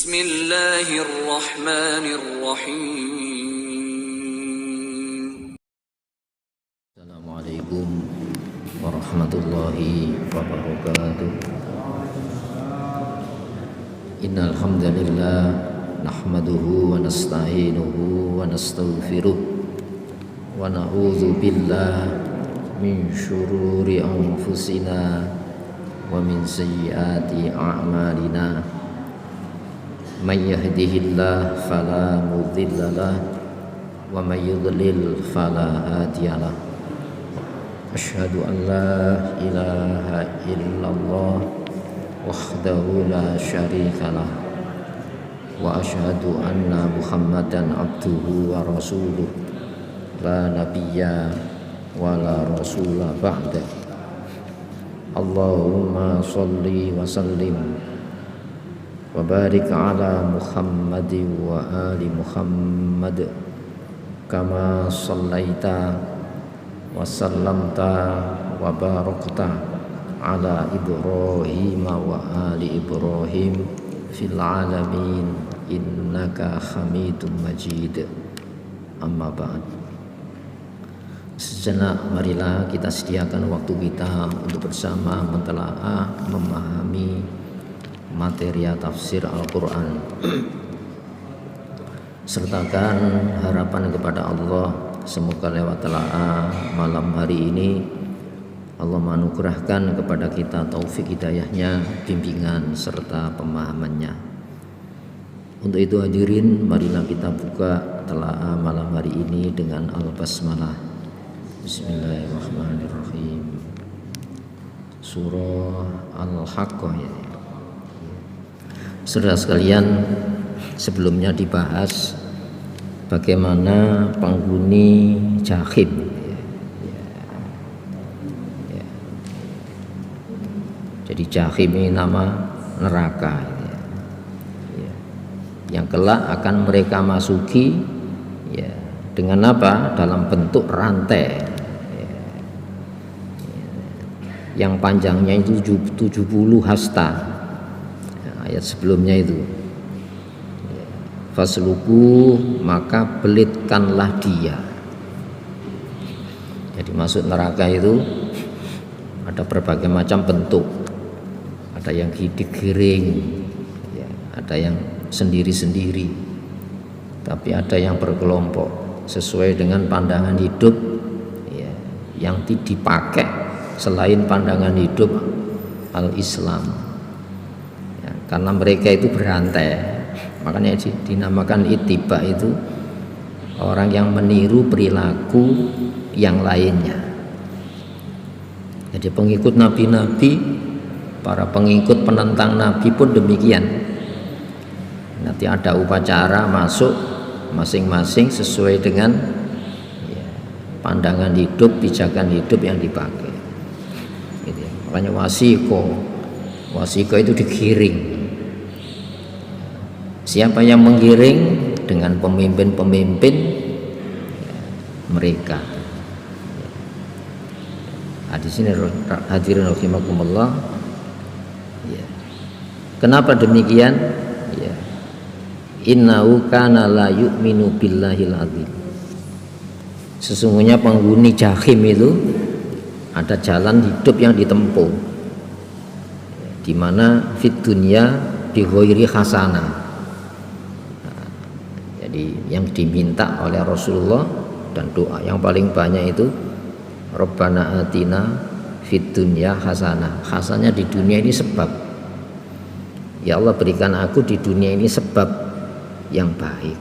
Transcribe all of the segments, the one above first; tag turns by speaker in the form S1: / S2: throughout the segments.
S1: Bismillahirrahmanirrahim.
S2: Assalamualaikum warahmatullahi wabarakatuh. Innal hamdalillah nahmaduhu wa nasta'inuhu wa nastaghfiruh wa na'udzu billahi min syururi anfusina wa min sayyiati a'malina. May yahdihillahu fala mudilla lahu wa may yudlil fala hadiyalah. Asyhadu an la ilaha illallah wahdahu la syarikalah wa asyhadu anna Muhammadan abduhu wa rasuluh la nabiyya wa la rasula ba'da. Allahumma sholli wa sallim wa barik ala Muhammadin wa ali Muhammad kama shallaita wa sallamta wa barakta ala Ibrahim wa ali Ibrahim fil alamin innaka Hamidum Majid. Amma ba'd. Sejenak marilah kita sediakan waktu kita untuk bersama mentelaah, memahami materi tafsir Al-Quran. Sertakan harapan kepada Allah, semoga lewat telaah malam hari ini Allah menganugerahkan kepada kita taufik hidayahnya, bimbingan serta pemahamannya. Untuk itu hadirin, marilah kita buka telaah malam hari ini dengan Al-Basmalah. Bismillahirrahmanirrahim. Surah Al-Haqqah ya. Saudara sekalian, sebelumnya dibahas bagaimana penghuni jahim. Jadi jahim ini nama neraka, yang kelak akan mereka masuki dengan apa? Dalam bentuk rantai yang panjangnya itu 70 hasta. Ayat sebelumnya itu, fasluku, maka belitkanlah dia. Jadi masuk neraka itu ada berbagai macam bentuk. Ada yang digiring, ada yang sendiri-sendiri, tapi ada yang berkelompok sesuai dengan pandangan hidup yang dipakai selain pandangan hidup al-Islam. Karena mereka itu berantai, makanya dinamakan ittiba, itu orang yang meniru perilaku yang lainnya. Jadi pengikut nabi-nabi, para pengikut penentang nabi pun demikian. Nanti ada upacara masuk masing-masing sesuai dengan pandangan hidup, pijakan hidup yang dipakai. Gitu. Makanya wasiko itu digiring. Siapa yang menggiring? Dengan pemimpin-pemimpin mereka. Di sini hadirin rahimakumullah. Kenapa demikian? Innahu kana la yu'minu billahil azim. Sesungguhnya penghuni jahim itu ada jalan hidup yang ditempuh, di mana fid dunya bi ghairi hasanah. Jadi yang diminta oleh Rasulullah dan doa yang paling banyak itu Rabbana atina fid dunya hasanah. Hasanahnya di dunia ini sebab. Ya Allah, berikan aku di dunia ini sebab yang baik.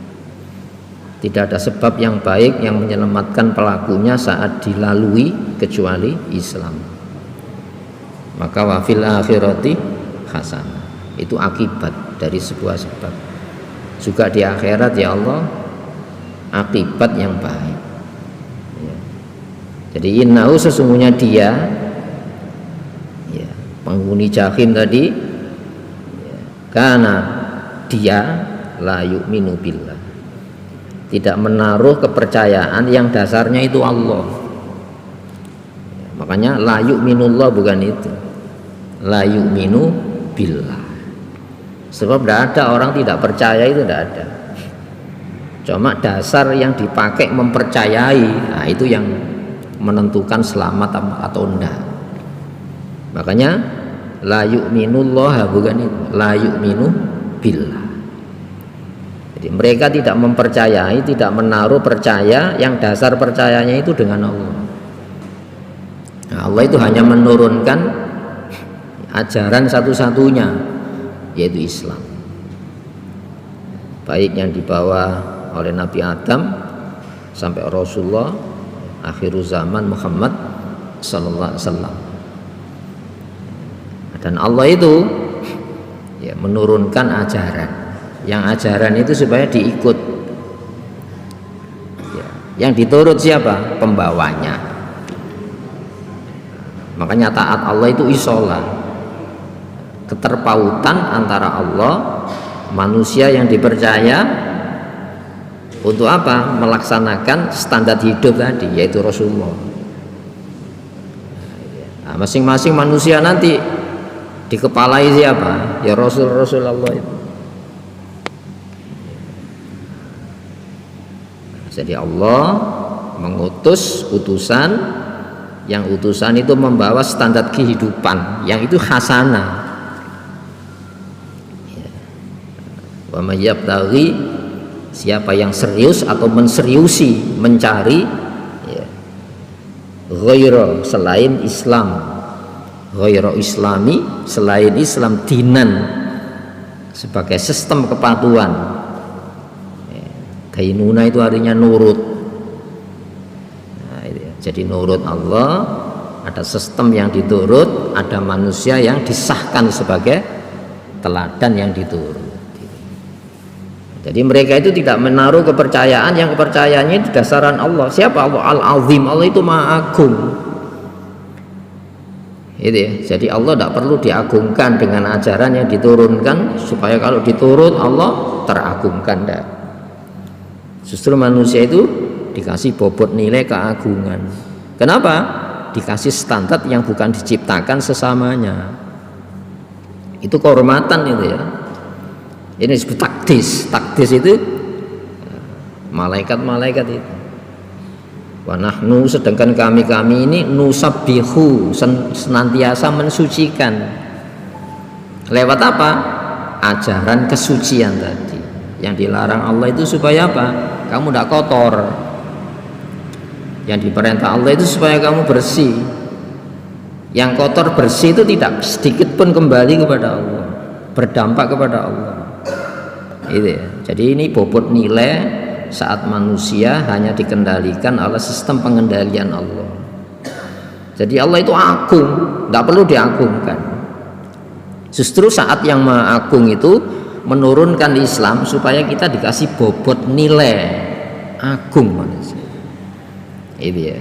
S2: Tidak ada sebab yang baik yang menyelamatkan pelakunya saat dilalui kecuali Islam. Maka wafil akhirati hasanah. Itu akibat dari sebuah sebab. Juga di akhirat ya Allah akibat yang baik. Jadi innahu, sesungguhnya dia, penghuni jahim tadi, karena dia la yu'minu billah, tidak menaruh kepercayaan yang dasarnya itu Allah. Makanya la yu'minullah bukan itu, la yu'minu billah. Sebab tidak ada orang tidak percaya, itu tidak ada. Cuma dasar yang dipakai mempercayai, nah itu yang menentukan selamat atau enggak. Makanya la yu'minullah, bukan itu, la yu'minu billah. Jadi mereka tidak mempercayai, tidak menaruh percaya yang dasar percayanya itu dengan Allah. Nah, Allah itu hanya menurunkan ajaran satu-satunya, yaitu Islam, baik yang dibawa oleh Nabi Adam sampai Rasulullah akhir zaman Muhammad sallallahu alaihi wasallam. Dan Allah itu ya menurunkan ajaran, yang ajaran itu supaya diikut ya, yang diturut siapa? Pembawanya. Makanya taat Allah itu isola, keterpautan antara Allah, manusia yang dipercaya untuk apa? Melaksanakan standar hidup tadi, yaitu Rasulullah. Nah, masing-masing manusia nanti dikepalai siapa? Ya Rasulullah itu. Jadi Allah mengutus utusan, yang utusan itu membawa standar kehidupan yang itu hasanah. Wa may yabtaghi, siapa yang serius atau menseriusi mencari ya, ghaira, selain Islam, ghaira islami, selain Islam, dinan, sebagai sistem kepatuhan. Dainuna itu artinya nurut. Nah, jadi nurut Allah, ada sistem yang diturut, ada manusia yang disahkan sebagai teladan yang diturut. Jadi mereka itu tidak menaruh kepercayaan, yang kepercayaannya di dasaran Allah. Siapa Allah? Al-Azim, Allah itu Maha Agung. Itu ya. Jadi Allah tidak perlu diagungkan dengan ajaran yang diturunkan, supaya kalau diturut Allah teragungkan. Tidak. Justru manusia itu dikasih bobot nilai keagungan. Kenapa? Dikasih standar yang bukan diciptakan sesamanya. Itu kehormatan itu ya. Ini disebut takdis. Takdis itu malaikat-malaikat itu. Wa nahnu, sedangkan kami ini nusabbihu, senantiasa mensucikan. Lewat apa? Ajaran kesucian tadi. Yang dilarang Allah itu supaya apa? Kamu tidak kotor. Yang diperintah Allah itu supaya kamu bersih. Yang kotor bersih itu tidak sedikit pun kembali kepada Allah, berdampak kepada Allah. Itu ya. Jadi ini bobot nilai saat manusia hanya dikendalikan oleh sistem pengendalian Allah. Jadi Allah itu agung, tidak perlu diagungkan. Justru saat yang Maha Agung itu menurunkan Islam supaya kita dikasih bobot nilai agung manusia. Itu ya.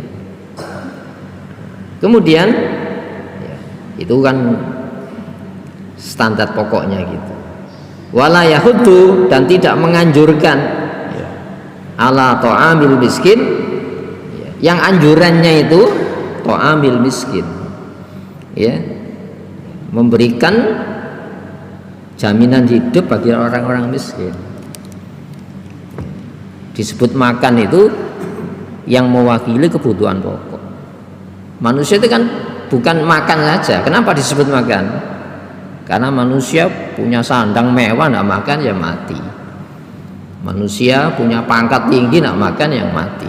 S2: Kemudian ya, itu kan standar pokoknya gitu. Wala yahudu, dan tidak menganjurkan ya, ala ta'amil miskin ya, yang anjurannya itu ta'amil miskin ya, memberikan jaminan hidup bagi orang-orang miskin. Disebut makan itu yang mewakili kebutuhan pokok. Manusia itu kan bukan makan saja. Kenapa disebut makan? Karena manusia punya sandang mewah, tidak makan ya mati. Manusia punya pangkat tinggi, tidak makan yang mati.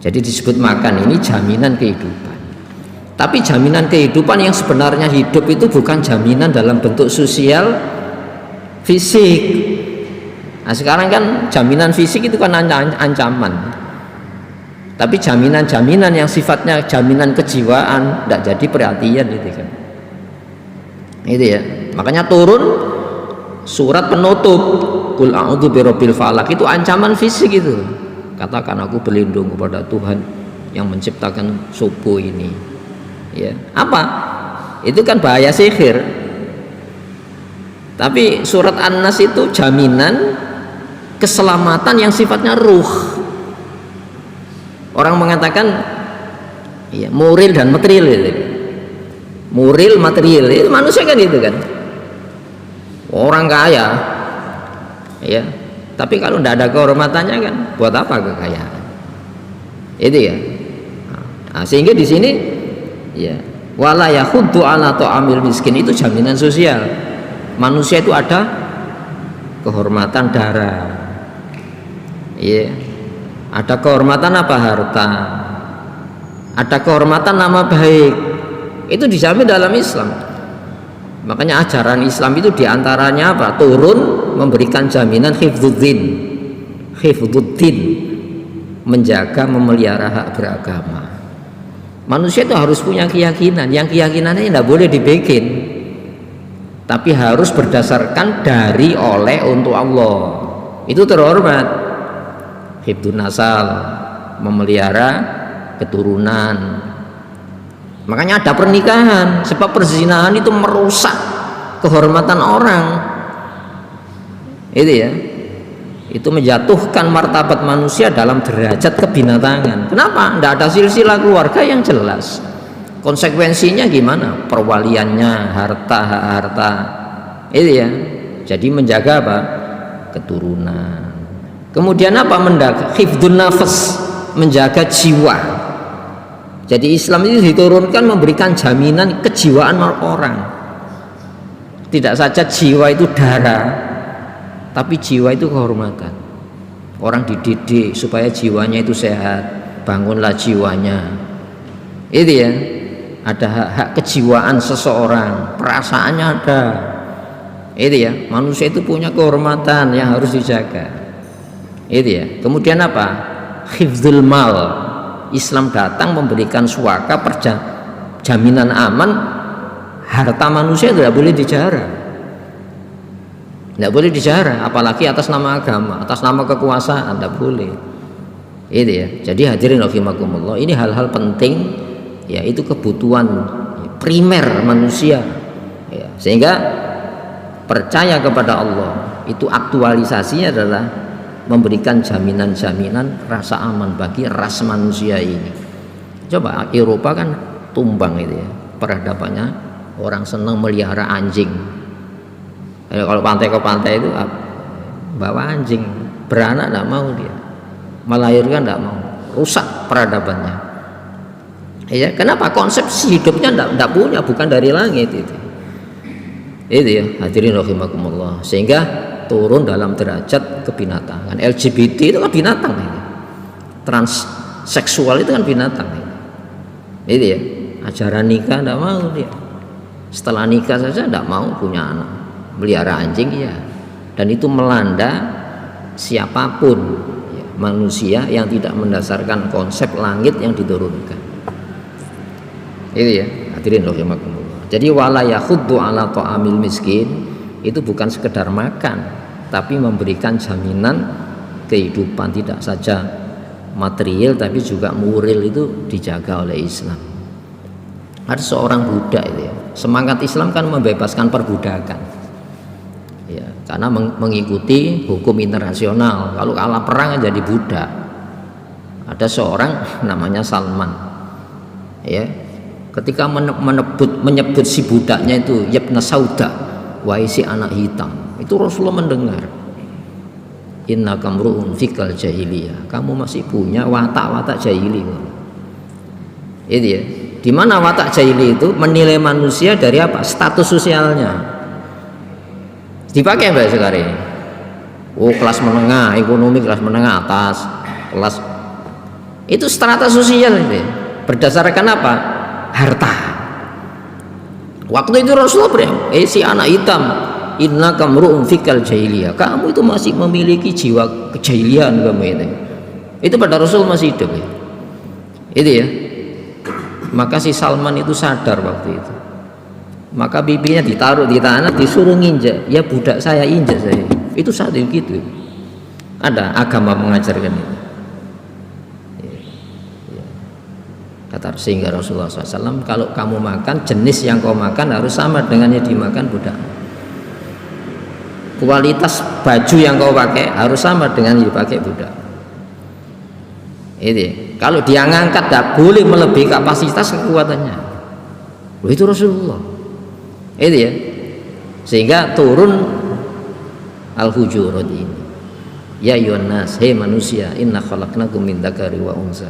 S2: Jadi disebut makan ini jaminan kehidupan. Tapi jaminan kehidupan yang sebenarnya hidup itu bukan jaminan dalam bentuk sosial fisik. Nah sekarang kan jaminan fisik itu kan ancaman. Tapi jaminan-jaminan yang sifatnya jaminan kejiwaan tidak jadi perhatian itu kan. Itu ya. Makanya turun surat penutup Qul a'udzu birabbil falaq, itu ancaman fisik itu. Katakan aku berlindung kepada Tuhan yang menciptakan subuh ini. Ya, apa? Itu kan bahaya sihir. Tapi surat An-Nas itu jaminan keselamatan yang sifatnya ruh. Orang mengatakan ya, muril dan material itu. Muril material itu manusia kan itu kan. orang kaya, ya. Tapi kalau tidak ada kehormatannya kan, buat apa kekayaan? Itu ya. Nah, sehingga di sini, ya, wala yakhuddu ala ta'amil miskin itu jaminan sosial. Manusia itu ada kehormatan darah, ya. Ada kehormatan apa? Harta. Ada kehormatan nama baik. Itu dijamin dalam Islam. Makanya ajaran Islam itu diantaranya apa? Turun memberikan jaminan hifdzuddin, menjaga memelihara hak beragama. Manusia itu harus punya keyakinan, yang keyakinannya tidak boleh dibikin, tapi harus berdasarkan dari oleh untuk Allah. Itu terhormat. Hifdzun nasal, memelihara keturunan. Makanya ada pernikahan, sebab perzinahan itu merusak kehormatan orang. Itu ya. Itu menjatuhkan martabat manusia dalam derajat kebinatangan. Kenapa? Tidak ada silsilah keluarga yang jelas. Konsekuensinya gimana? Perwaliannya, harta. Itu ya. Jadi menjaga apa? Keturunan. Kemudian apa? Menjaga hifdzun nafas, menjaga jiwa. Jadi Islam itu diturunkan memberikan jaminan kejiwaan orang. Tidak saja jiwa itu darah, tapi jiwa itu kehormatan. Orang dididik supaya jiwanya itu sehat, bangunlah jiwanya. Itu ya. Ada hak kejiwaan seseorang, perasaannya ada. Itu ya. Manusia itu punya kehormatan yang harus dijaga. Itu ya. Kemudian apa? Hifdzul mal. Islam datang memberikan suaka jaminan aman, harta manusia tidak boleh dijarah, apalagi atas nama agama, atas nama kekuasaan, tidak boleh. Itu ya. Jadi hadirin rahimakumullah, ini hal-hal penting, ya, itu kebutuhan primer manusia, ya. Sehingga percaya kepada Allah itu aktualisasinya adalah memberikan jaminan-jaminan rasa aman bagi ras manusia ini. Coba Eropa kan tumbang itu ya, peradabannya orang senang melihara anjing. Kalau pantai ke pantai itu bawa anjing, beranak tidak mau dia, melahirkan tidak mau, rusak peradabannya. Ya, kenapa? Konsepsi hidupnya tidak punya, bukan dari langit itu. Itu ya, hadirin rahimakumullah. Sehingga turun dalam derajat kebinatangan. LGBT itu kan binatang ini. Transseksual itu kan binatang ini. Itu ya. Ajaran nikah tidak mau dia. Setelah nikah saja tidak mau punya anak. Melihara anjing ya. Dan itu melanda siapapun ya, manusia yang tidak mendasarkan konsep langit yang diturunkan. Itu ya. Hadirin rahimakumullah. Jadi wala yakhuddu ala ta'amil miskin itu bukan sekedar makan, tapi memberikan jaminan kehidupan, tidak saja material tapi juga moral itu dijaga oleh Islam. Ada seorang budak itu ya, semangat Islam kan membebaskan perbudakan ya, karena mengikuti hukum internasional. Kalau kalah perang jadi budak. Ada seorang namanya Salman ya, ketika menyebut si budaknya itu Yabna Sauda, wahai si anak hitam, itu Rasulullah mendengar, inna kamruun fikal jahiliyah, kamu masih punya watak-watak jahili. Itu ya. Di mana watak jahili itu menilai manusia dari apa? Status sosialnya. Dipakai mbak sekarang. Oh, kelas menengah, ekonomi kelas menengah atas, kelas itu strata sosial itu. Berdasarkan apa? Harta. Waktu itu Rasulullah si anak hitam, inna kamru'un fikal jahiliyah, kamu itu masih memiliki jiwa kejahilian kamu itu. Itu pada Rasul masih hidup ya. Itu ya. Maka si Salman itu sadar waktu itu. Maka bibinya ditaruh di tanah, disuruh nginjak. Ya budak saya, injak saya. Itu saat itu gitu. Ada agama mengajarkan itu. Kata sehingga Rasulullah SAW, kalau kamu makan, jenis yang kau makan harus sama dengan yang dimakan budak. Kualitas baju yang kau pakai harus sama dengan yang dipakai budak. Ini kalau dia ngangkat tidak boleh melebihi kapasitas kekuatannya. Itu Rasulullah. Itu ya. Sehingga turun Al-Hujurat ini. Ya ayyuhan nas, hei manusia, inna khalaqnakum min dzakari wa unsa.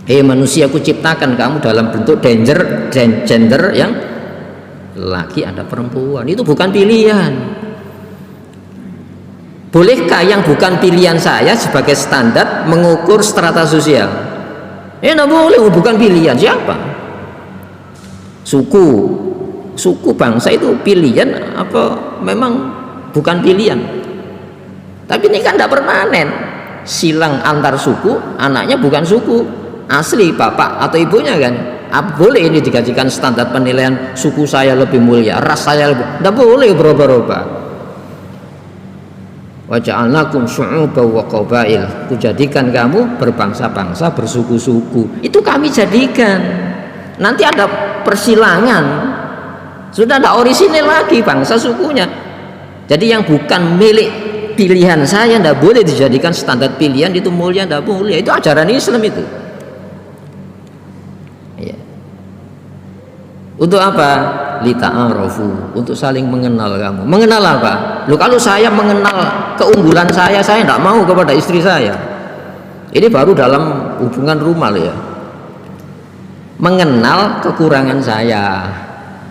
S2: Hei manusia, aku ciptakan kamu dalam bentuk gender yang laki ada perempuan. Itu bukan pilihan. Bolehkah yang bukan pilihan saya sebagai standar mengukur strata sosial? Tidak boleh, bukan pilihan. Siapa? Suku bangsa itu pilihan apa memang bukan pilihan? Tapi ini kan tidak permanen. Silang antar suku, anaknya bukan suku asli bapak atau ibunya kan. Boleh ini dijadikan standar penilaian, suku saya lebih mulia, ras saya lebih, tidak boleh berubah-ubah. Wa ja'alnakum syu'uban wa qabail, kujadikan kamu berbangsa-bangsa, bersuku-suku. Itu kami jadikan. Nanti ada persilangan, sudah ada orisinil lagi bangsa sukunya. Jadi yang bukan milik pilihan saya tidak boleh dijadikan standar pilihan, itu mulia tidak boleh. Itu ajaran Islam itu. Ya. Untuk apa? Lita'arofu, untuk saling mengenal kamu. Mengenal apa? Loh, kalau saya mengenal keunggulan saya tidak mau kepada istri saya. Ini baru dalam hubungan rumah ya. Mengenal kekurangan saya,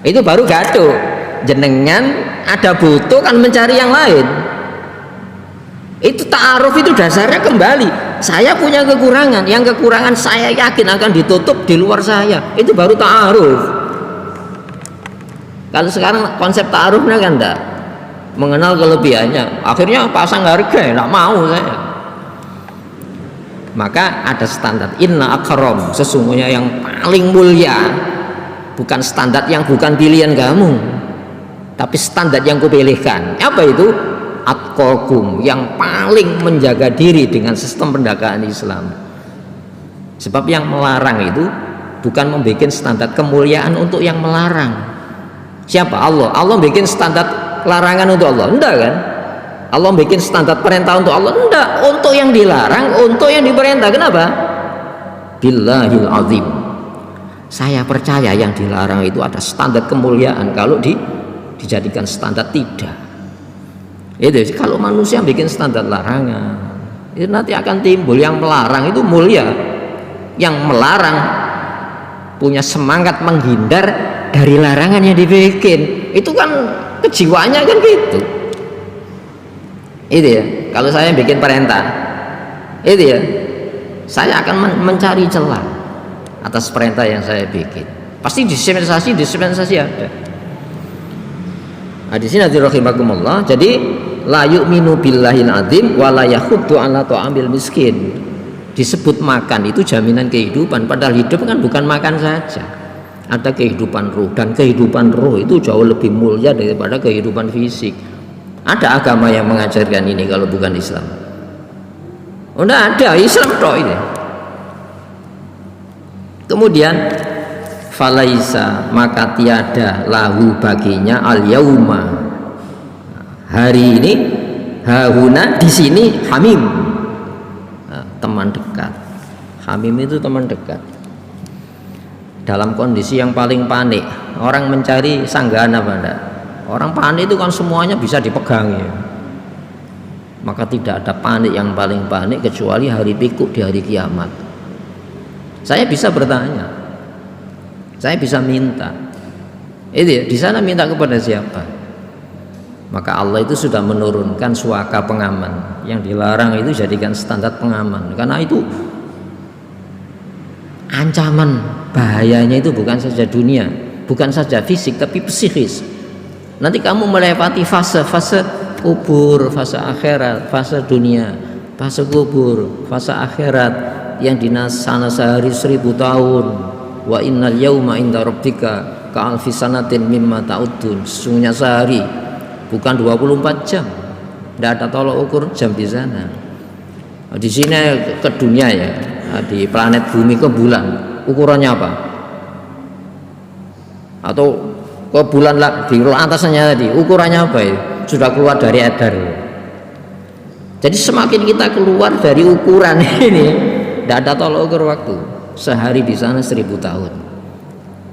S2: itu baru gaduh. Jenengan ada butuh kan mencari yang lain. Itu ta'aruf, itu dasarnya kembali. Saya punya kekurangan, yang kekurangan saya yakin akan ditutup di luar saya. Itu baru ta'aruf. Kalau sekarang konsep ta'arufnya kan enggak mengenal kelebihannya, akhirnya pasang harga, enggak mau saya. Maka ada standar, inna akram, sesungguhnya yang paling mulia bukan standar yang bukan pilihan kamu, tapi standar yang kupilihkan. Apa itu? Atqakum, yang paling menjaga diri dengan sistem pendakwaan Islam. Sebab yang melarang itu bukan membuat standar kemuliaan untuk yang melarang. Siapa? Allah. Allah bikin standar larangan untuk Allah? Enggak kan? Allah bikin standar perintah untuk Allah? Enggak. Untuk yang dilarang, untuk yang diperintah. Kenapa? Billahil azim, saya percaya yang dilarang itu ada standar kemuliaan. Kalau dijadikan standar tidak. Itu kalau manusia bikin standar larangan, itu nanti akan timbul yang melarang itu mulia. Yang melarang punya semangat menghindar dari larangan yang dibikin. Itu kan kejiwaannya kan gitu. Itu ya. Kalau saya bikin perintah, itu ya, saya akan mencari celah atas perintah yang saya bikin. Pasti dispensasi ada. Nah, di sini rahimakumullah. Jadi la yu'minu billahil azim wa la yahuddu ala ta'amil miskin. Disebut makan itu jaminan kehidupan, padahal hidup kan bukan makan saja. Ada kehidupan ruh, dan kehidupan ruh itu jauh lebih mulia daripada kehidupan fisik. Ada agama yang mengajarkan ini kalau bukan Islam? Oh, enggak ada, Islam toh ini. Kemudian falaisa, maka tiada lahu baginya al yauma, hari ini, hahuna di sini hamim, teman dekat. Hamim itu teman dekat. Dalam kondisi yang paling panik, orang mencari sanggahan apa enggak? Orang panik itu kan semuanya bisa dipegangi. Maka tidak ada panik yang paling panik kecuali hari pikuk di hari kiamat. Saya bisa bertanya, saya bisa minta. Itu ya, di sana minta kepada siapa? Maka Allah itu sudah menurunkan suaka pengaman. Yang dilarang itu jadikan standar pengaman. Karena itu ancaman bahayanya itu bukan saja dunia, bukan saja fisik, tapi psikis. Nanti kamu melewati fase kubur, fase akhirat, fase dunia, fase kubur, fase akhirat yang di sana sehari 1000 tahun. Wa innal yauma inda rabbika ka alfi sanatin mimma ta'udun. Sesungguhnya sehari bukan 24 jam. Tidak ada tolok ukur jam di sana. Di sini ke dunia ya, di planet bumi ke bulan. Ukurannya apa? Atau ke bulan lah di atasnya tadi, ukurannya apa ya? Sudah keluar dari edar. Jadi semakin kita keluar dari ukuran ini, tidak ada tolok ukur waktu. Sehari di sana 1000 tahun.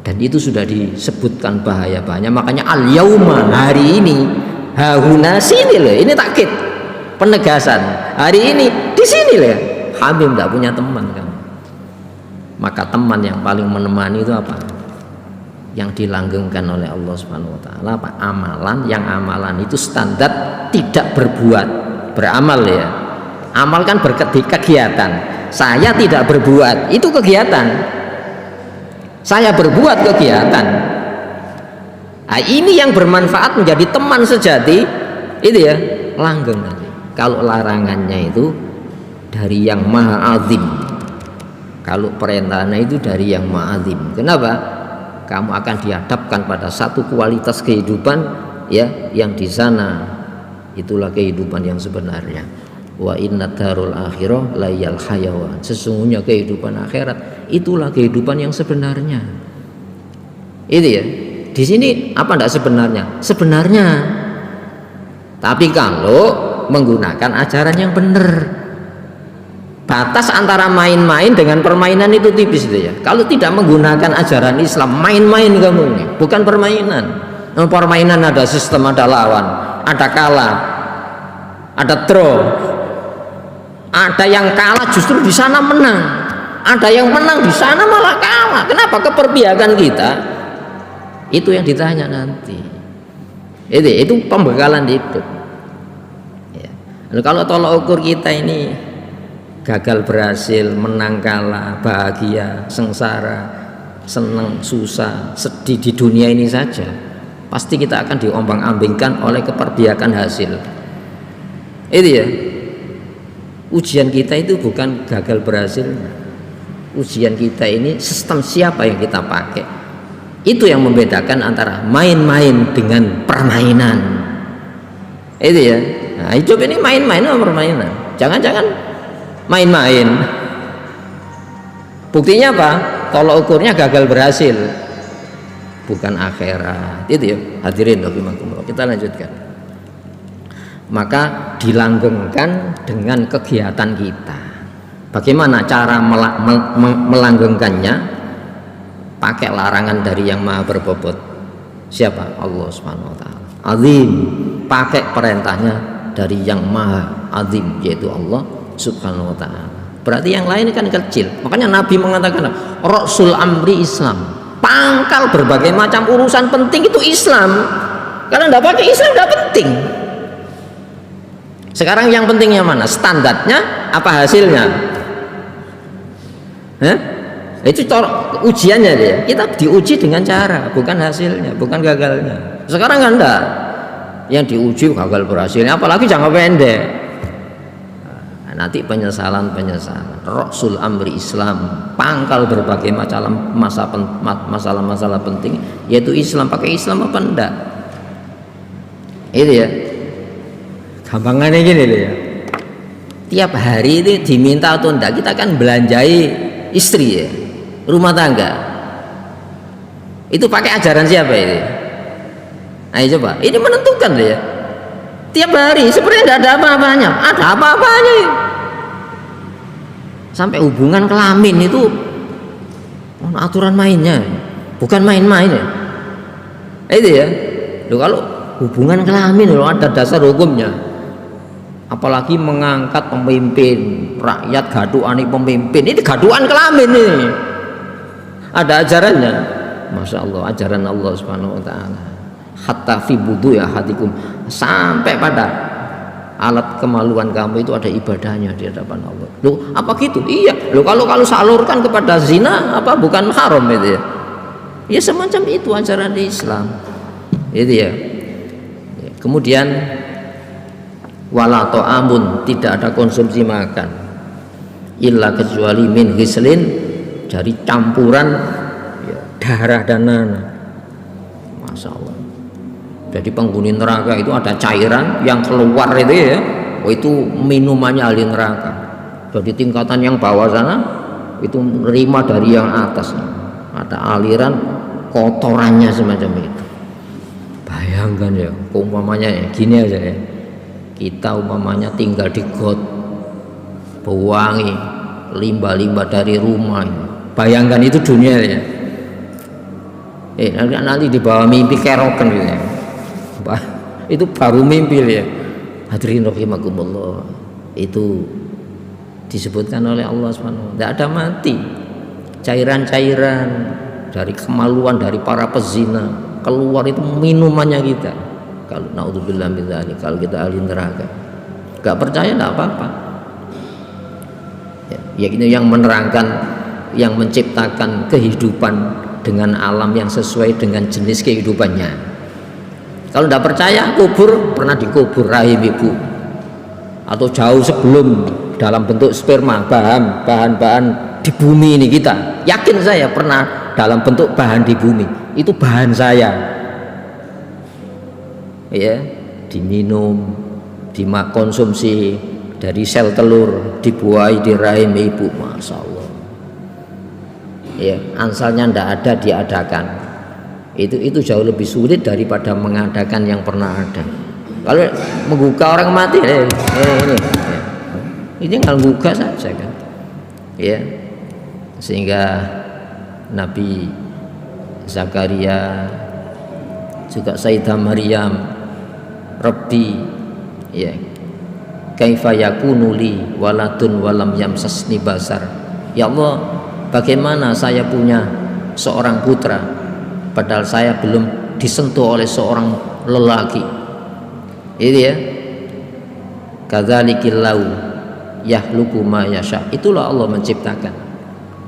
S2: Dan itu sudah disebutkan bahaya-bahaya. Makanya al yauma, hari ini, Hahuna sini loh, ini takkid, penegasan. Hari ini di sini loh. Hamim tidak punya teman kamu. Maka teman yang paling menemani itu apa? Yang dilanggengkan oleh Allah Subhanahu wa taala apa? Amalan, yang amalan itu standar tidak berbuat, beramal ya. Amal kan kegiatan. Saya tidak berbuat, itu kegiatan. Saya berbuat kegiatan. Nah, ini yang bermanfaat menjadi teman sejati, itu ya, langgeng nanti. Kalau larangannya itu dari yang maha azim, kalau perintahnya itu dari yang maha azim. Kenapa? Kamu akan dihadapkan pada satu kualitas kehidupan ya, yang di sana itulah kehidupan yang sebenarnya. Wa inna darul akhirah layal hayawan, sesungguhnya kehidupan akhirat itulah kehidupan yang sebenarnya. Itu ya. Di sini apa enggak sebenarnya? Sebenarnya. Tapi kalau menggunakan ajaran yang benar, batas antara main-main dengan permainan itu tipis itu ya. Kalau tidak menggunakan ajaran Islam, main-main kamu ini, bukan permainan. Permainan ada sistem, ada lawan, ada kalah, ada draw. Ada yang kalah justru di sana menang, ada yang menang di sana malah kalah. Kenapa? Keperpihakan kita itu yang ditanya nanti. Itu pembekalan hidup. Ya. Kalau tolak ukur kita ini gagal berhasil, menang kalah, bahagia, sengsara, senang, susah, sedih di dunia ini saja, pasti kita akan diombang-ambingkan oleh keperpihakan hasil. Itu ya. Ujian kita itu bukan gagal berhasil. Ujian kita ini sistem siapa yang kita pakai. Itu yang membedakan antara main-main dengan permainan. Itu ya. Nah, hidup ini main-main atau permainan? Jangan-jangan main-main. Buktinya apa? Tolak ukurnya gagal berhasil, bukan akhirat. Itu ya. Hadirin rahimakumullah. Kita lanjutkan. Maka dilanggengkan dengan kegiatan kita. Bagaimana cara melanggengkannya? Pakai larangan dari yang maha berbobot. Siapa? Allah Subhanahu wa taala. Azim. Pakai perintahnya dari yang maha azim, yaitu Allah Subhanahu wa taala. Berarti yang lain kan kecil. Makanya Nabi mengatakan Rasul amri Islam. Pangkal berbagai macam urusan penting itu Islam. Kalau tidak pakai Islam tidak penting. Sekarang yang pentingnya mana? Standarnya apa hasilnya? Itu ujiannya dia. Kita diuji dengan cara, bukan hasilnya, bukan gagalnya. Sekarang kan enggak. Yang diuji gagal berhasilnya, apalagi jangka pendek. Nah, nanti penyesalan. Rasul amri Islam, pangkal berbagai macam masalah-masalah penting, yaitu Islam. Pakai Islam apa enggak? Itu ya. Gampangannya gini loh ya. Tiap hari itu diminta atau enggak, kita kan belanjai istri ya, rumah tangga. Itu pakai ajaran siapa ini? Ayo coba, ini menentukan loh ya. Tiap hari sebenarnya enggak ada apa-apanya, ada apa-apanya. Sampai hubungan kelamin itu aturan mainnya, bukan main-main ya. Itu ya. Loh, kalau hubungan kelamin loh ada dasar hukumnya. Apalagi mengangkat pemimpin rakyat, gaduhan pemimpin, ini gaduhan kelamin ini, ada ajarannya. Masya Allah, ajaran Allah Subhanahu wa taala. Hatta fi budu ya hatikum, sampai pada alat kemaluan kamu itu ada ibadahnya di hadapan Allah. Loh, apa gitu? Iya. Loh, kalau salurkan kepada zina apa bukan haram itu ya? Ya semacam itu ajaran Islam. Itu ya. Kemudian wala ta'amun, tidak ada konsumsi makan illa kecuali min ghislin, dari campuran ya, darah dan nanah. Masya Allah. Jadi penghuni neraka itu ada cairan yang keluar itu ya, itu minumannya ahli neraka. Jadi tingkatan yang bawah sana itu menerima dari yang atas, ada aliran kotorannya semacam itu. Bayangkan ya, umpamanya ya, gini aja ya, kita umpamanya tinggal di got, buangi limbah-limbah dari rumah. Bayangkan itu dunia ya. Nanti dibawa mimpi keroken gitu ya. itu baru mimpi ya. Hadirin rahimakumullah, itu disebutkan oleh Allah SWT, tidak ada mati. Cairan-cairan dari kemaluan dari para pezina keluar, itu minumannya kita. Kalau naudzubillah min dzalik, kalau kita ahli neraka, nggak percaya tidak apa-apa. Ya ini yang menerangkan, yang menciptakan kehidupan dengan alam yang sesuai dengan jenis kehidupannya. Kalau tidak percaya, kubur, pernah dikubur rahim ibu atau jauh sebelum dalam bentuk sperma, bahan-bahan di bumi ini, kita yakin saya pernah dalam bentuk bahan di bumi, itu bahan saya ya, diminum, dikonsumsi dari sel telur, dibuahi di rahim ibu. Masya Allah ya, asalnya tidak ada diadakan, itu jauh lebih sulit daripada mengadakan yang pernah ada. Kalau menggugah orang mati ini nggak gugah saja kan ya. Sehingga Nabi Zakaria, juga Sayyidah Maryam, Rabbi ya, kaifa yakunu li waladun walam yamsasni basar. Ya Allah, bagaimana saya punya seorang putra padahal saya belum disentuh oleh seorang lelaki. Itu ya, kadzalikillahu yahluku ma yasha. Itulah Allah menciptakan.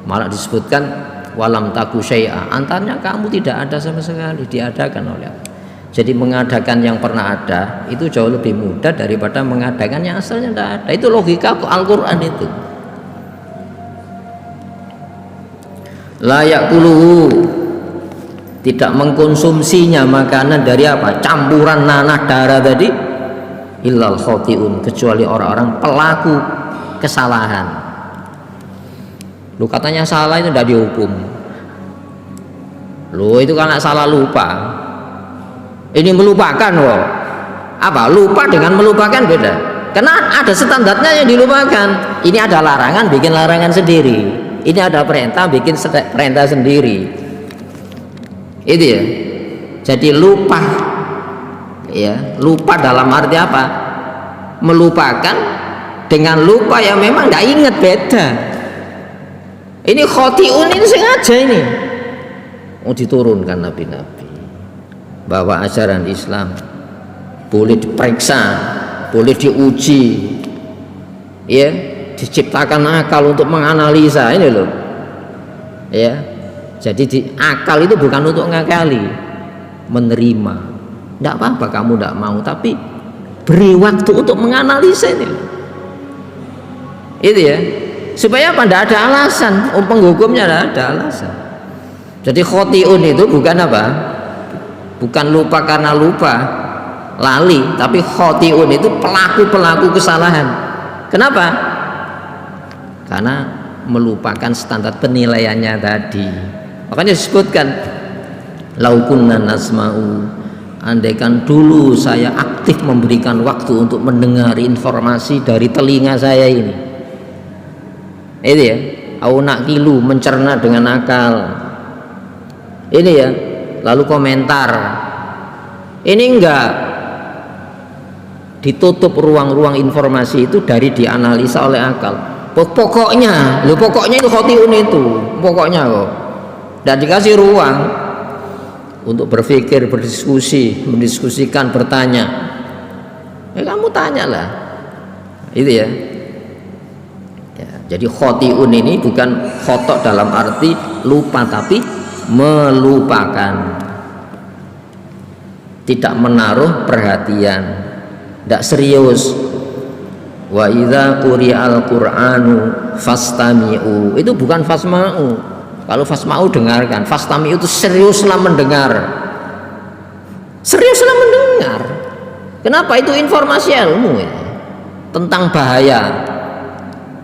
S2: Malah disebutkan walam taku syai'a, antaranya kamu tidak ada sama sekali, diadakan oleh Allah. Jadi mengadakan yang pernah ada itu jauh lebih mudah daripada mengadakan yang asalnya tidak ada. Itu logika Al-Quran itu. La ya'kuluhu, tidak mengkonsumsinya makanan dari apa? Campuran nanah darah tadi, illal khotiun, kecuali orang-orang pelaku kesalahan. Lu katanya salah itu tidak dihukum. Lu itu karena salah lupa. Ini melupakan loh. Apa? Lupa dengan melupakan beda. Karena ada standarnya yang dilupakan. Ini ada larangan, bikin larangan sendiri. Ini ada perintah, bikin perintah sendiri. Itu ya. Jadi lupa. Ya, lupa dalam arti apa? Melupakan dengan lupa yang memang nggak inget, beda. Ini khotiun, ini sengaja ini mau diturunkan nabi-nabi bahwa ajaran Islam boleh diperiksa, boleh diuji ya, diciptakan akal untuk menganalisa ini loh ya. Jadi akal itu bukan untuk ngakali, menerima. Tidak apa-apa kamu tidak mau, tapi beri waktu untuk menganalisa ini loh. Itu ya, supaya apa? Tidak ada alasan, penghukumnya tidak ada alasan. Jadi khotiun itu bukan apa? Bukan lupa karena lupa, lali, tapi khotiun itu pelaku kesalahan. Kenapa? Karena melupakan standar penilaiannya tadi. Makanya disebutkan laukunna nasma'u, andaikan dulu saya aktif memberikan waktu untuk mendengar informasi dari telinga saya ini. Itu ya, au naqilu, mencerna dengan akal. Ini ya, lalu komentar. Ini enggak ditutup ruang-ruang informasi itu dari dianalisa oleh akal. Pokoknya itu khotiun itu, pokoknya kok. Dan dikasih ruang untuk berpikir, berdiskusi, mendiskusikan, bertanya. Ya kamu tanyalah. Itu ya. Jadi khotiun ini bukan khotok dalam arti lupa, tapi melupakan, tidak menaruh perhatian, tidak serius. Wa idza quri'al qur'anu fastami'u, itu bukan fasma'u. Kalau fasma'u dengarkan, fastami'u itu seriuslah mendengar. Seriuslah mendengar. Kenapa? Itu informasi ilmu ya, tentang bahaya.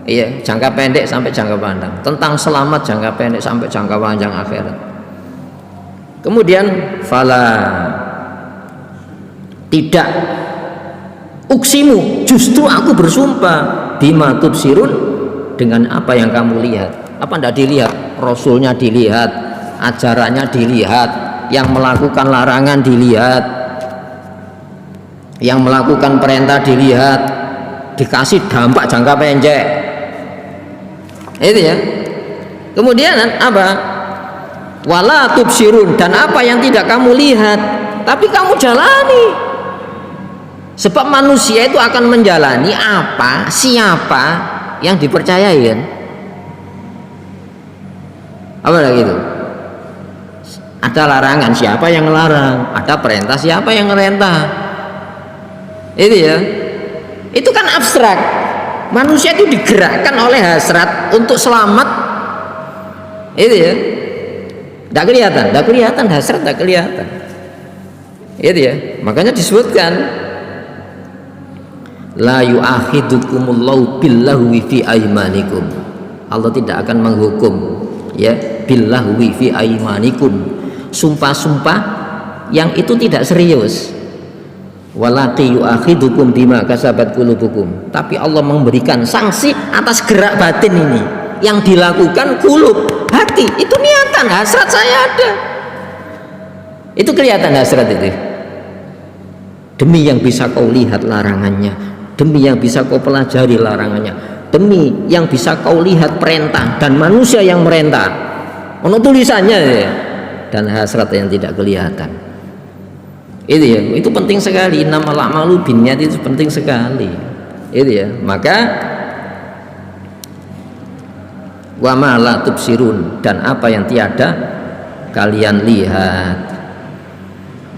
S2: Iya, jangka pendek sampai jangka panjang, tentang selamat jangka pendek sampai jangka panjang akhirat. Kemudian fala, tidak uksimu, justru aku bersumpah bima tubsirun, dengan apa yang kamu lihat. Apa tidak dilihat? Rasulnya dilihat, ajarannya dilihat, yang melakukan larangan dilihat. Yang melakukan perintah dilihat, dikasih dampak jangka pendek. Itu ya. Kemudian apa? Wala tubsirun, dan apa yang tidak kamu lihat tapi kamu jalani. Sebab manusia itu akan menjalani apa, siapa yang dipercayai kan? Apa lagi itu? Ada larangan, siapa yang melarang? Ada perintah, siapa yang merintah? Itu ya. Itu kan abstrak. Manusia itu digerakkan oleh hasrat untuk selamat. Itu ya. Tidak kelihatan hasrat, tidak kelihatan. Itu ya. Makanya disebutkan la yu'akhidukumullahu billahwi fi aimanikum. Allah tidak akan menghukum ya billahwi fi aimanikum, sumpah-sumpah yang itu tidak serius. Walaqi yu'akhidukum bima kasabat qulubukum, tapi Allah memberikan sanksi atas gerak batin ini yang dilakukan kulub, hati. Itu niatan, hasrat saya ada. Itu kelihatan hasrat itu. Demi yang bisa kau lihat larangannya, demi yang bisa kau pelajari larangannya, demi yang bisa kau lihat perintah dan manusia yang merintah. Ono tulisannya ya. Dan hasrat yang tidak kelihatan. Itu ya, itu penting sekali. Innamal a'malu binniyat, itu penting sekali. Itu ya. Maka wa ma la tubsirun, dan apa yang tiada kalian lihat.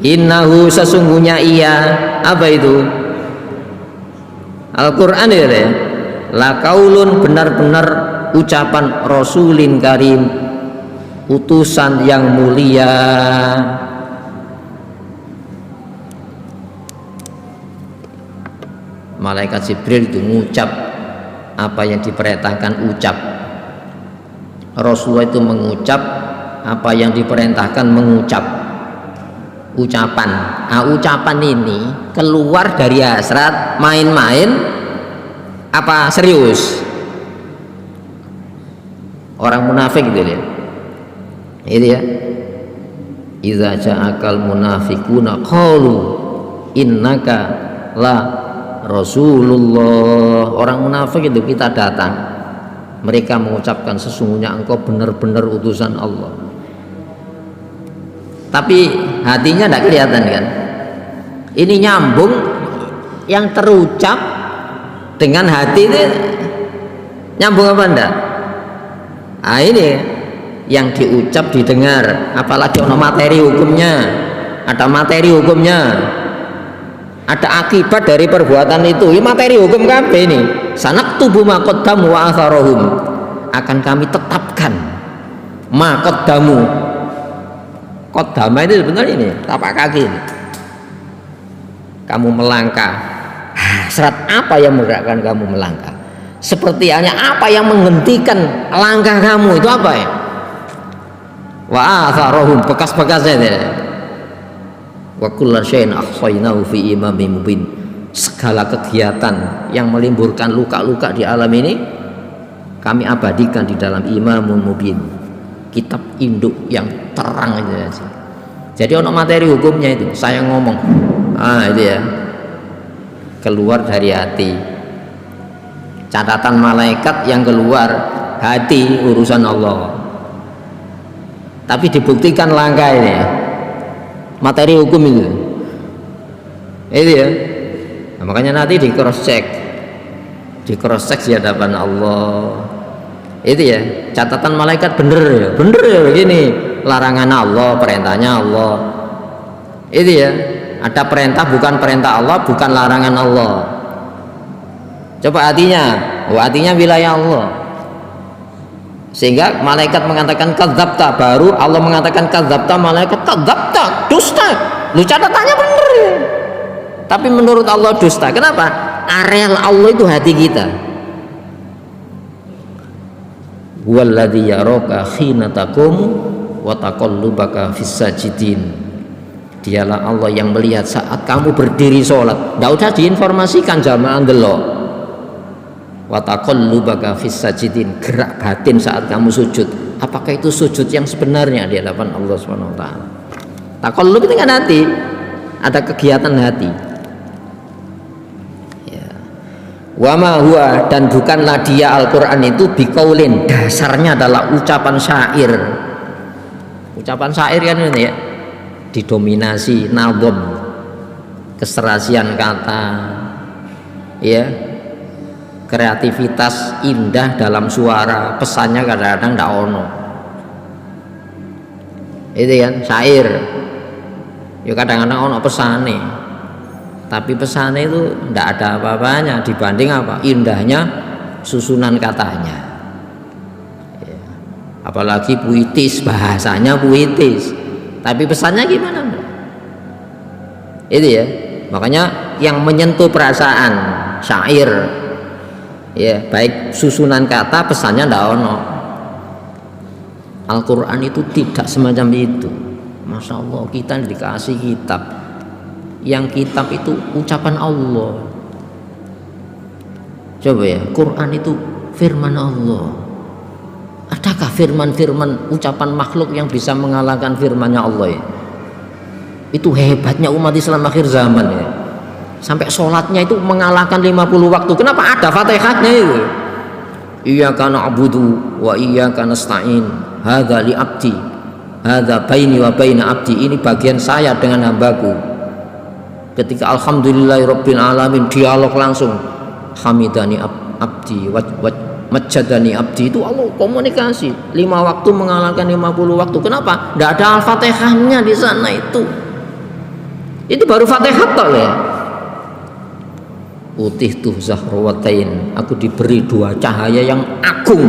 S2: Innahu, sesungguhnya ia, apa itu? Al-Qur'an ya. La qaulun, benar-benar ucapan Rasulin Karim, utusan yang mulia. Malaikat Jibril itu mengucap apa yang diperintahkan ucap. Rasulullah itu mengucap apa yang diperintahkan mengucap. Ucapan. Nah, ucapan ini keluar dari hasrat, main-main apa serius? Orang munafik gitu ya. Itu ya. Idza ja'akal munafiquna qalu innaka la Rasulullah. Orang munafik itu kita datang, mereka mengucapkan sesungguhnya engkau benar-benar utusan Allah. Tapi hatinya tidak kelihatan kan? Ini nyambung yang terucap dengan hati ini, nyambung apa enggak? Nah ini yang diucap didengar, apalagi ono materi hukumnya, ada materi hukumnya, ada akibat dari perbuatan itu. Ini materi hukum kabeh ini. Sanaktubu ma qaddamu wa atharahum, akan kami tetapkan ma qaddamu. Qaddama itu sebenarnya ini tapak kaki ini. Kamu melangkah, hasrat apa yang menggerakkan kamu melangkah? Seperti halnya apa yang menghentikan langkah kamu itu apa ya? Wa atharahum, bekas-bekasnya itu. Wa kullu syai'in ahsaynahu fi imamin mubin. Segala kegiatan yang menimbulkan luka-luka di alam ini kami abadikan di dalam imamun mubin, kitab induk yang terang itu aja. Jadi ono materi hukumnya itu. Saya ngomong, itu ya, keluar dari hati. Catatan malaikat yang keluar hati, urusan Allah. Tapi dibuktikan langkah ini, materi hukum itu. Itu ya. Nah, makanya nanti di cross check di hadapan Allah. Itu ya, catatan malaikat bener ya begini, larangan Allah, perintahnya Allah. Itu ya, ada perintah bukan perintah Allah, bukan larangan Allah. Coba hatinya wilayah Allah. Sehingga malaikat mengatakan kadzabta, baru Allah mengatakan kadzabta, malaikat kadzabta, dusta. Lu catatannya bener ya. Tapi menurut Allah dusta. Kenapa? Areal Allah itu hati kita. Walladzi yaraka khina taqumu wa taqallubaka fis sajidin. Dialah Allah yang melihat saat kamu berdiri sholat. Tidak usah diinformasikan jamaah delok. Wa taqallubaka fis sajidin, gerak batin saat kamu sujud. Apakah itu sujud yang sebenarnya di hadapan Allah Subhanahu wa taala? Taqallub itu kan hati. Ada kegiatan hati. Wa ma huwa, dan bukanlah dia Al-Qur'an itu biqaulin, dasarnya adalah ucapan syair. Ucapan syair kan ini ya, didominasi nadham, keserasian kata, ya, kreativitas indah dalam suara, pesannya kadang-kadang ndak ono. Itu kan syair. Ya kadang-kadang ono pesane. Tapi pesannya itu ndak ada apa-apanya dibanding apa? Indahnya susunan katanya. Ya. Apalagi puitis, bahasanya puitis. Tapi pesannya gimana? Itu ya. Makanya yang menyentuh perasaan syair, ya baik susunan kata, pesannya ndak ono. Al-Quran itu tidak semacam itu. Masya Allah, kita dikasih kitab, yang kitab itu ucapan Allah. Coba ya, Quran itu firman Allah. Adakah firman-firman ucapan makhluk yang bisa mengalahkan firmannya Allah ya? Itu hebatnya umat Islam akhir zaman ya. Sampai sholatnya itu mengalahkan 50 waktu. Kenapa? Ada Fatihahnya itu. Iyyaka na'budu wa iyyaka nasta'in. Hadza li abdi. Hadza baini wa baina abdi. Ini bagian saya dengan hambaku. Ketika alhamdulillahirabbil alamin, dialog langsung. Hamidani abdi wa majjadani abdi, itu Allah komunikasi. 5 waktu mengalahkan 50 waktu. Kenapa? Tidak ada Al-Fatihahnya di sana itu. Itu baru Fatihah toh ya. Utihtu zahrawatain, aku diberi 2 cahaya yang agung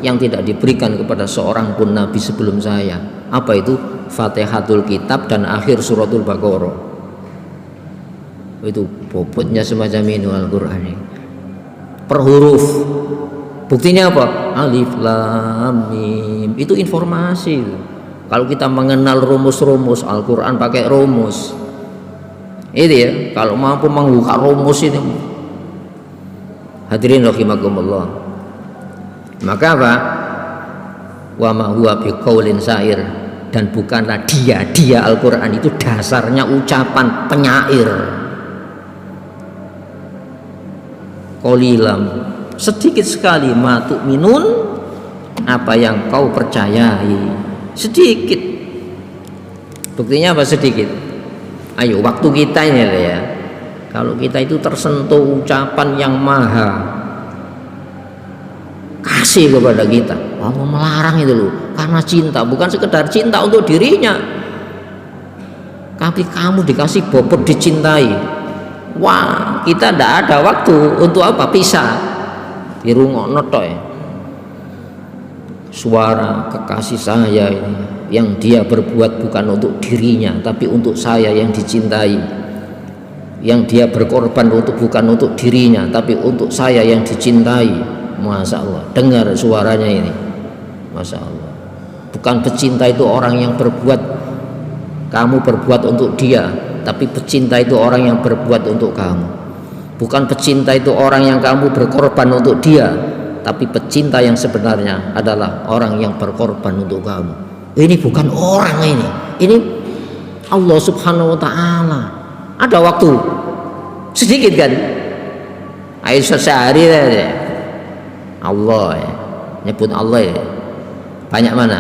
S2: yang tidak diberikan kepada seorang pun nabi sebelum saya. Apa itu? Fatihatul kitab dan akhir suratul Baqarah. Itu bobotnya semacam ini Al-Qur'an ini. Per huruf. Buktinya apa? Alif lam mim. Itu informasi. Kalau kita mengenal rumus-rumus Al-Qur'an pakai rumus. Itu ya, kalau mampu membuka rumus ini. Hadirin rahimakumullah. Maka apa? Wa ma huwa biqaulin syair, dan bukanlah dia Al-Qur'an itu dasarnya ucapan penyair. Qalilam, sedikit sekali ma tu'minun, apa yang kau percayai. Sedikit. Buktinya apa sedikit? Ayo waktu kita ini ya, kalau kita itu tersentuh ucapan yang maha kasih kepada kita, Allah melarang itu loh, karena cinta, bukan sekedar cinta untuk dirinya, tapi kamu dikasih bobot dicintai. Wah, kita tidak ada waktu untuk apa? Pisah di rungokno tok ya. Suara kekasih saya ini yang dia berbuat bukan untuk dirinya tapi untuk saya yang dicintai, yang dia berkorban bukan untuk dirinya tapi untuk saya yang dicintai. Masya Allah, dengar suaranya ini. Masya Allah, bukan pecinta itu orang yang berbuat, kamu berbuat untuk dia, tapi pecinta itu orang yang berbuat untuk kamu. Bukan pecinta itu orang yang kamu berkorban untuk dia, tapi pecinta yang sebenarnya adalah orang yang berkorban untuk kamu. Ini bukan orang ini Allah subhanahu wa ta'ala. Ada waktu sedikit kan, air sehari ya. Allah ya, nyebut Allah ya, banyak mana.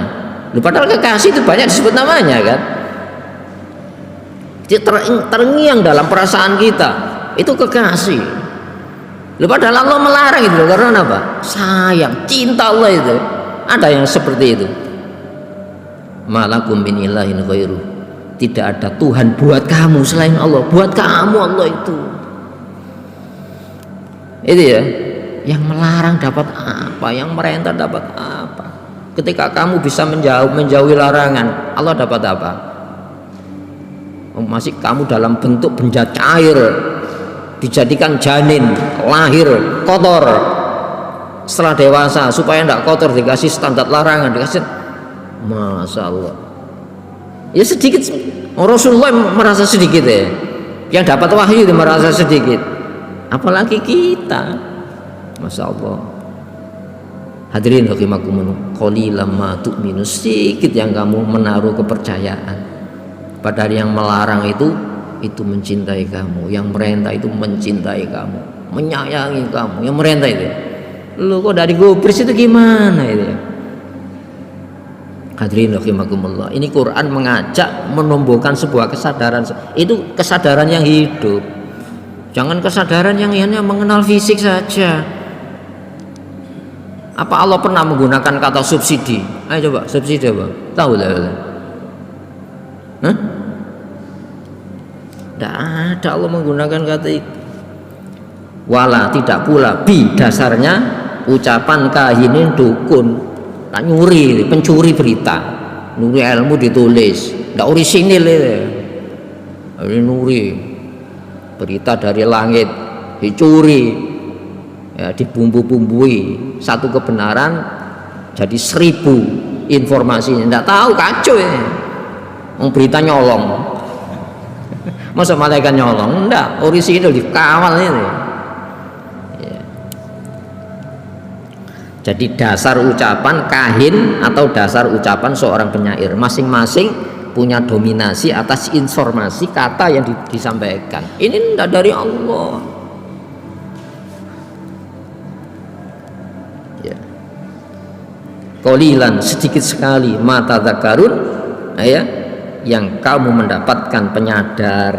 S2: Padahal kekasih itu banyak disebut namanya kan. Terngiang dalam perasaan kita itu kekasih. Padahal Allah melarang itu karena apa? Sayang, cinta Allah itu. Ada yang seperti itu. Malakum min ilahin ghairu, tidak ada Tuhan buat kamu selain Allah. Buat kamu Allah itu ya. Yang melarang dapat apa? Yang merintah dapat apa? Ketika kamu bisa menjauhi larangan, Allah dapat apa? Masih kamu dalam bentuk benda cair, dijadikan janin, lahir kotor, setelah dewasa supaya tidak kotor dikasih standar larangan, dikasih. Masya Allah ya, sedikit. Rasulullah merasa sedikit ya, yang dapat wahyu itu merasa sedikit, apalagi kita. Masya Allah. Hadirin rahimakumullah, qalilan ma tu'minu, sedikit yang kamu menaruh kepercayaan. Padahal yang melarang itu mencintai kamu, yang merintah itu mencintai kamu. menyayangi kamu, yang merintah itu. Lu kok dari gubris itu gimana itu ya? Hadirin rahimakumullah, ini Quran mengajak menumbuhkan sebuah kesadaran, itu kesadaran yang hidup. Jangan kesadaran yang hanya mengenal fisik saja. Apa Allah pernah menggunakan kata subsidi? Ayo coba subsidi apa? Tahu lah. Hah? Tidak ada Allah menggunakan kata itu. Wala, tidak pula bi, dasarnya ucapan kahinin dukun, tak nyuri, pencuri berita, nyuri ilmu ditulis, tidak orisinil itu. Ini nyuri berita dari langit, dicuri, ya, dibumbu-bumbui, satu kebenaran jadi 1000 informasinya, tidak tahu, kacau ya. Berita nyolong, masa malaikat nyolong? Enggak, orisinil dikawal ini. Ya. Jadi dasar ucapan kahin atau dasar ucapan seorang penyair masing-masing punya dominasi atas informasi kata yang disampaikan. Ini tidak dari Allah. Ya. Qalilan, sedikit sekali, mata tadzakarun, ya, yang kamu mendapatkan penyadar.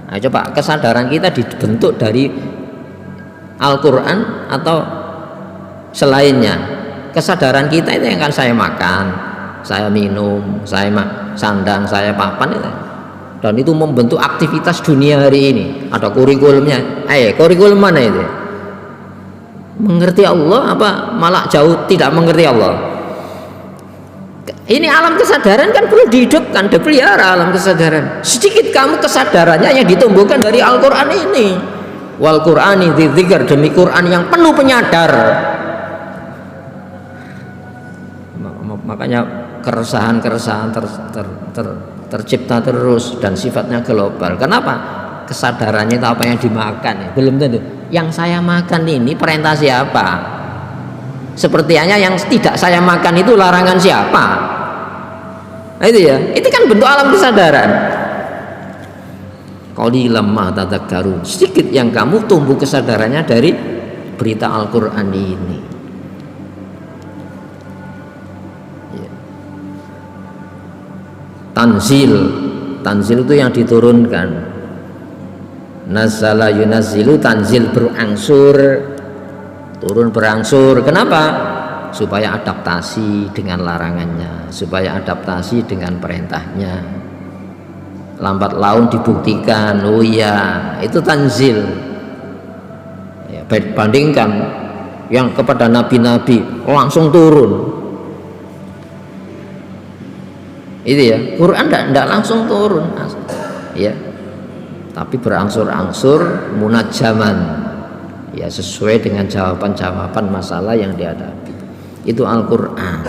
S2: Nah, coba kesadaran kita dibentuk dari Al-Quran atau selainnya. Kesadaran kita itu yang akan saya makan, saya minum, saya sandang, saya papan itu. Dan itu membentuk aktivitas dunia hari ini. Ada kurikulumnya. Kurikulum mana itu? Mengerti Allah apa malah jauh tidak mengerti Allah? Ini alam kesadaran kan perlu dihidupkan, dipelihara alam kesadaran. Sedikit kamu kesadarannya yang ditumbuhkan dari Al-Quran ini. Wal Qur'ani dzikr, demi Quran yang penuh penyadar. Makanya keresahan-keresahan tercipta terus dan sifatnya global. Kenapa? Kesadarannya itu apa yang dimakan ya? Belum tentu. Yang saya makan ini perintah siapa? Sepertinya yang tidak saya makan itu larangan siapa? Nah itu ya, itu kan bentuk alam kesadaran. Qalilan ma tadzakkarun, sedikit yang kamu tumbuh kesadarannya dari berita Al-Quran ini. Ya. Tanzil itu yang diturunkan. Nazala yunazzilu, tanzil berangsur, turun berangsur. Kenapa? Supaya adaptasi dengan larangannya, supaya adaptasi dengan perintahnya. Lambat laun dibuktikan, oh iya itu tanzil ya, bandingkan yang kepada nabi-nabi langsung turun itu ya. Quran tidak langsung turun ya, tapi berangsur-angsur munajjaman ya, sesuai dengan jawaban-jawaban masalah yang dihadapi. Itu Al-Quran,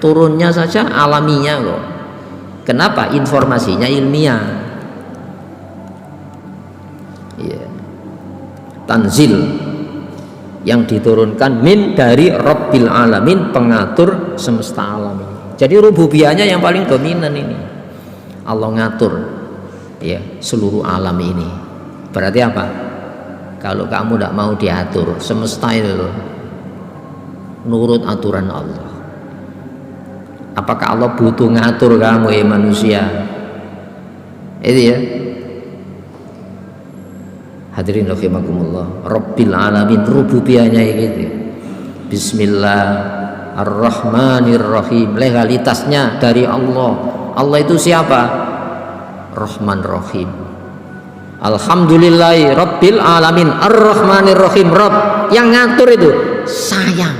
S2: turunnya saja alaminya kok. Kenapa? Informasinya ilmiah. Ya. Tanzil yang diturunkan min dari Rabbil Alamin, pengatur semesta alam ini. Jadi rububiyahnya yang paling dominan ini. Allah ngatur ya seluruh alam ini. Berarti apa? Kalau kamu tidak mau diatur, semesta itu nurut aturan Allah. Apakah Allah butuh ngatur kamu ya manusia? Itu ya. Hadirin rahimakumullah, Rabbil Alamin, rububiyahnya gitu. Bismillahirrahmanirrahim, legalitasnya dari Allah. Allah itu siapa? Rahman Rahim. Alhamdulillahi Rabbil Alamin Ar-Rahmanirrahim. Rabb yang ngatur itu sayang,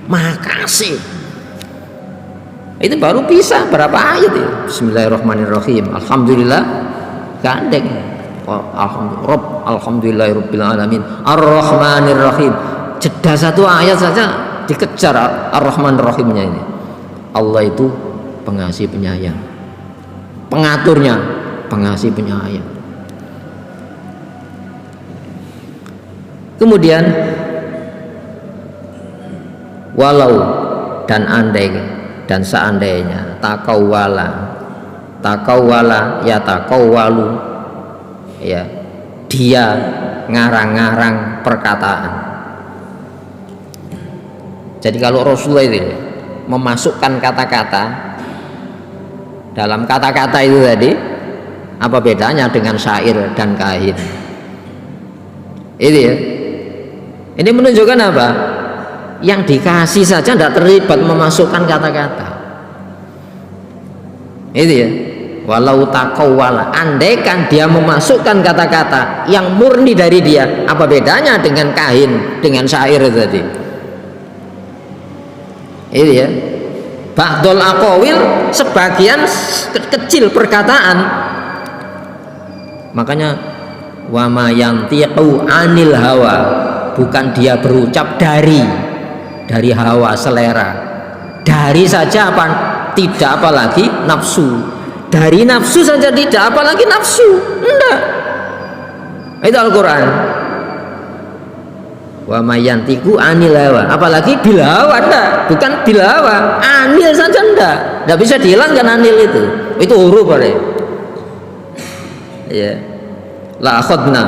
S2: maha kasih. Itu baru bisa berapa ayat itu? Bismillahirrahmanirrahim. Alhamdulillah gandeng. Alhamdulillahirabbil alamin Ar-Rahmanirrahim. Jeda satu ayat saja dikejar Ar-Rahmanirrahimnya ini. Allah itu pengasih penyayang. Pengaturnya pengasih penyayang. Kemudian walau dan andai dan seandainya takawwala ya takawwalu ya dia ngarang-ngarang perkataan. Jadi kalau Rasulullah itu memasukkan kata-kata dalam kata-kata itu tadi, apa bedanya dengan syair dan kahin? Itu ya. Ini menunjukkan apa? Yang dikasih saja tidak terlibat memasukkan kata-kata. Itu ya. Walau taqawwala, andaikan dia memasukkan kata-kata yang murni dari dia, apa bedanya dengan kahin, dengan syair itu tadi? Itu ya. Ba'dul aqawil, sebagian kecil perkataan. Makanya wa ma yantiqu anil hawa, bukan dia berucap dari hawa selera. Dari saja apa? Tidak apalagi nafsu. Dari nafsu saja tidak, apalagi nafsu enggak. Itu Al-Quran. Wa mayantiku anil hawa, apalagi bil hawa enggak, bukan bil hawa, anil saja enggak bisa dihilangkan anil itu huruf boleh ya. La akhadna,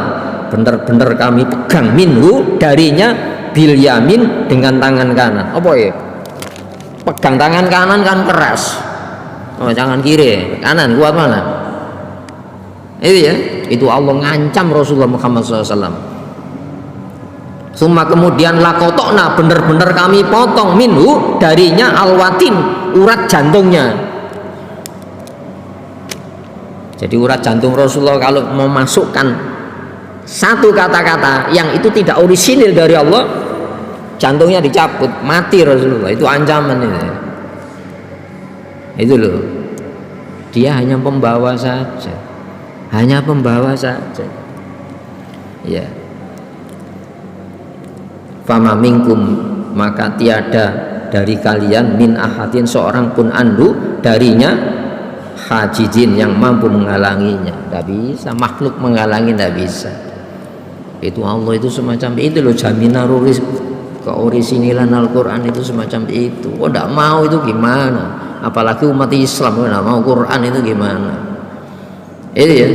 S2: bener-bener kami pegang minhu darinya bil yamin, dengan tangan kanan. Apa ya? Pegang tangan kanan kan keras. Oh, jangan kiri, kanan kuat mana? Itu ya, itu Allah ngancam Rasulullah Muhammad SAW. Suma kemudian lakotokna, bener-bener kami potong minhu darinya alwatin, urat jantungnya. Jadi urat jantung Rasulullah kalau memasukkan satu kata-kata yang itu tidak orisinil dari Allah, jantungnya dicabut, mati Rasulullah. Itu ancaman ini. Itu loh, dia hanya pembawa saja, ya. Fama minkum, maka tiada dari kalian min ahadin, seorang pun andu darinya, hajijin, yang mampu menghalanginya. Tidak bisa, makhluk menghalangi tidak bisa. Itu Allah itu semacam itu loh, jaminan keorisinilan Al-Quran itu semacam itu. Oh, tidak mau itu gimana? Apalagi umat Islam tidak mau Quran itu gimana? Itu ya,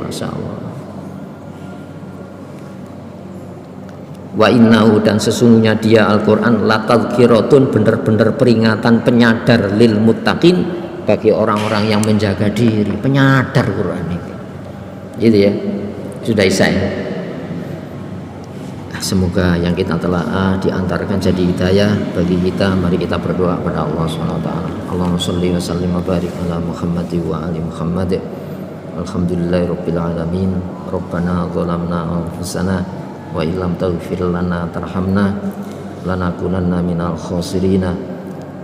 S2: Masya Allah. Wa innahu, dan sesungguhnya dia Al-Quran latadhkiratun, benar-benar peringatan, penyadar, lil muttaqin, bagi orang-orang yang menjaga diri. Penyadar Quran itu. Gitu ya. Sudah isya. Semoga yang kita telah diantarkan jadi hidayah bagi kita. Mari kita berdoa kepada Allah SWT. Allahumma sholli wa sallim wa barik ala Muhammad wa ali Muhammad. Alhamdulillahirabbil alamin. Rabbana zalamna anfusana wa illam taghfir lana tarhamna lanakunanna minal khasirin.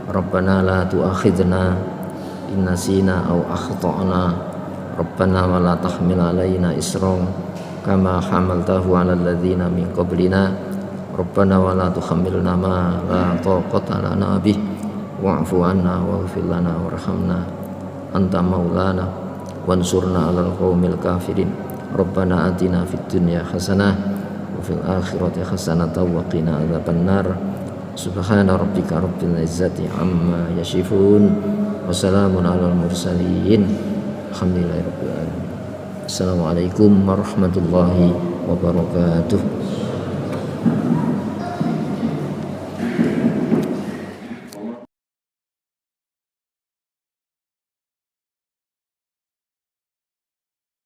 S2: Rabbana la tu'akhidna in nasina aw akhtana. Rabbana wa la tahmil alaina isran kama hamaltahu 'alal ladzina min qablina. Rabbana wa la tuhammilna ma la taqata lana bih wa'fu 'anna waghfir lana warhamna anta maulana wansurna 'alal qaumil kafirin. Rabbana atina fid dunya hasanah wa fil akhirati hasanah wa qina adzabannar. Subhana rabbika rabbil izzati amma yasifun wa salamun 'alal mursalin alhamdulillahirabbil alamin. Assalamualaikum warahmatullahi wabarakatuh.